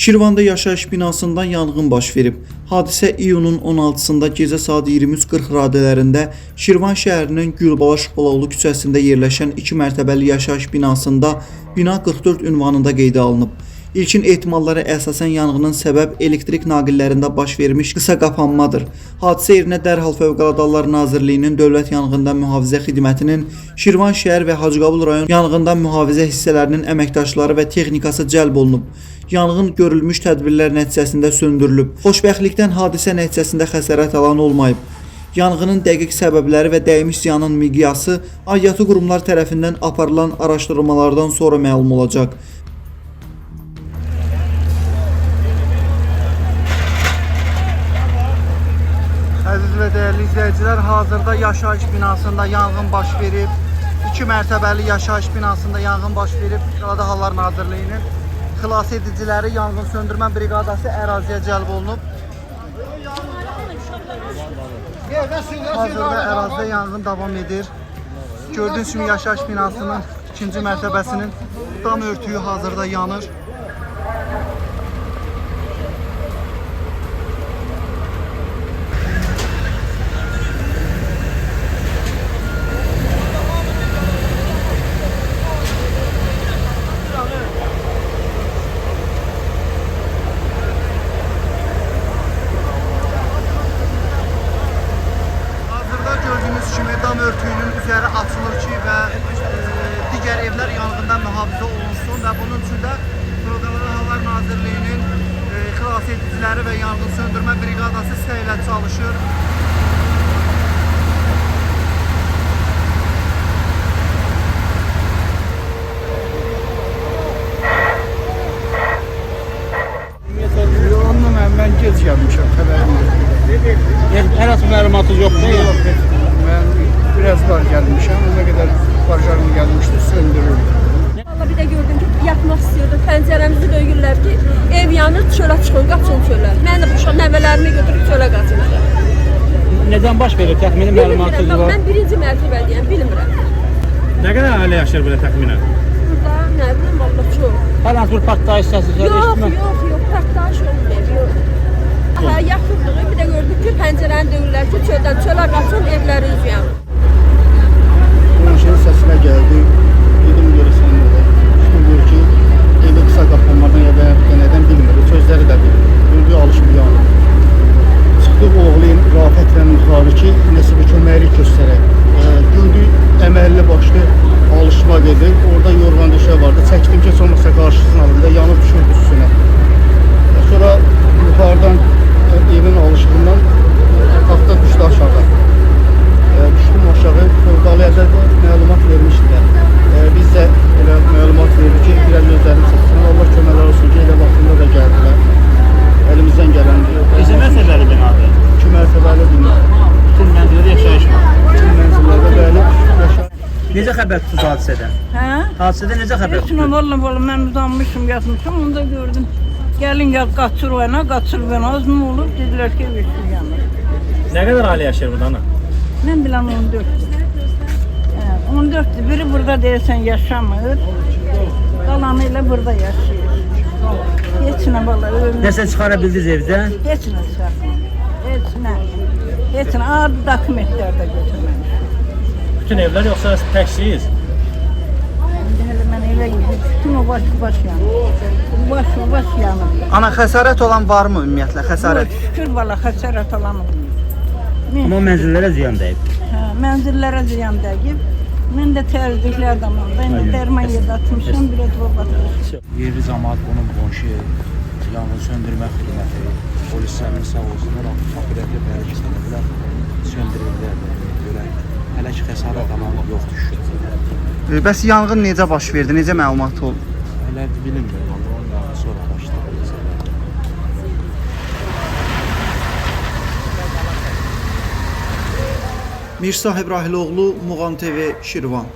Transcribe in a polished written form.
Şirvanda yaşayış binasında yanğın baş verib. Hadisə iyunun 16-sında gecə saat 23:40 radələrində Şirvan şəhərinin Gülbala Şıxbalaoğlu küçəsində yerləşən 2 mərtəbəli yaşayış binasında bina 44 ünvanında qeydə alınıb. İlkin ehtimallara əsasən yanğının səbəb elektrik naqillərində baş vermiş qısa qapanmadır. Hadisə yerinə dərhal Fövqəladə Hallar Nazirliyinin Dövlət Yanğından Mühafizə Xidmətinin, Şirvan şəhər və Hacıqabul rayon yanğından mühafizə hissələrinin əməkdaşları və texnikası cəlb olunub. Yanğın görülmüş tədbirlər nəticəsində söndürülüb. Xoşbəxtlikdən hadisə nəticəsində xəsarət alan olmayıb. Yanğının dəqiq səbəbləri və dəymiş ziyanın miqyası aidiyyatı qurumlar tərəfindən aparılan araşdırmalardan sonra məlum olacaq. Əziz və dəyərli izləyicilər, hazırda yaşayış binasında yanğın baş verib. 2 mərtəbəli yaşayış binasında yanğın baş verib. Fövqəladə Hallar Nazirliyinin xilas ediciləri, yanğın söndürmə briqadası əraziyə cəlb olunub. Hazırda ərazidə yanğın davam edir. Gördüyünüz kimi yaşayış binasının 2-ci mərtəbəsinin dam örtüyü hazırda yanır. Dam örtüyünün üzəri açılır ki və digər evlər yanğından mühafizə olunsun və bunun üçün də Fövqəladə Hallar Nazirliyinin xilas ediciləri və yanğın söndürmə briqadası səylə çalışır. Mən gec gəlmişəm, xəbərim yox. Hər hansı məlumatınız yoxdur? Yox, mən biraz var gəlmişəm, ona qədər barjarım gəlmişdi, söndürüldü. Vallahi bir də gördüm ki, yatmaq istəyirdi, pəncərəmizi döyürlər ki, ev yanır, çölə çıxın, qaçın çölə. Mən də bu nəvələrimi götürüb çölə qaçmışam. Nədən baş verir? Təxmini məlumatınız var? Mən 1-ci mərtəbədəyəm, bilmirəm. Nə qədər ailə yaşayır belə təxminən? Burada nə bilim, vallahi çox. Hər hansı bir partlayış səsi Yox, partlayış olmayıb, yox. Aha, yaxınlığı bir də gördük ki, pəncərəni döyürlər ki, çöldən çölə qaçın, evləri üzüyəm. Qonşunun səsinə gəldi, dedim görəsən nədə. Çıxın gör ki, evi qısa qapanmadan ya da nədən bilmir, sözləri də bilir. Gördüyü alışıb yanır. Çıxdıq oğlayın rafətlə yuxarı ki, nəsə bir köməklik göstərək. Gördüyü əməlli başlı alışmaq edir, orada yorğan döşə vardı. Çəkdim ki, olmasa qarşısını alında yanıb düşürdü üstünə. Sonra yuxarıdan evin alışığından taxta düşdü aşağı. Düşdüm aşağı, Fövqəladə məlumat vermişdilər. Biz də elə məlumat verdik ki, biraz gözlərim çəksin. Allah köməklər olsun ki, elə vaxtında da gəldilər. Əlimizdən gələndir. Neçə mərtəbəli binadır? 2 mərtəbəli bina. Bütün mənzildə yaşayış var. Bütün mənzillərdə bəli yaşayış. Necə xəbər tutdunuz hadisədən? Hə? Hadisədən necə xəbər Heç nə, tutdunuz? vallahi mən uzanmışım, yatmışım, onu da gördüm. Gəlin gəl, qaçır bana, az mı olur? Dedilər ki, ev yanır. Nə qədər ailə yaşayır burada ana? Mən bilən 14'dür. 14'dür. Biri burada deyəsən yaşamır. Qalanı ilə burada yaşayır. Heç nə vallahi ölmür. Nəsə çıxara bildiniz evdən? Heç nə çıxartmır. Heç nə. Adi dokumentlər də götürməmiş. Bütün evlər yoxsa təksiniz? İndi hələ mən evə gidib, bütün o baş yanır. Baş yanır. Ana, xəsarət olan varmı ümumiyyətlə? Xəsarət? Şükür valla xəsarət alan olmuyor. Amma mənzillərə ziyan dəyib. Hə, mənzillərə ziyan dəyib. Mən də təzyiqlər damında. İndi dərman yerdə atmışam, bir də batırmışam. Yerli cəmaət bunun qonşu yanğın söndürmə xidməti, polislərin sağ olsunlar, fakirətli bələdçilər söndürürlər. Görək, hələ ki xəsarət alan yoxdur şükür. Bəs yanğın necə baş verdi? Necə məlumat oldu? Hələ bilinmir, ondan sonra başlayır. Mirsahib Rahiloğlu, Muğan TV, Şirvan.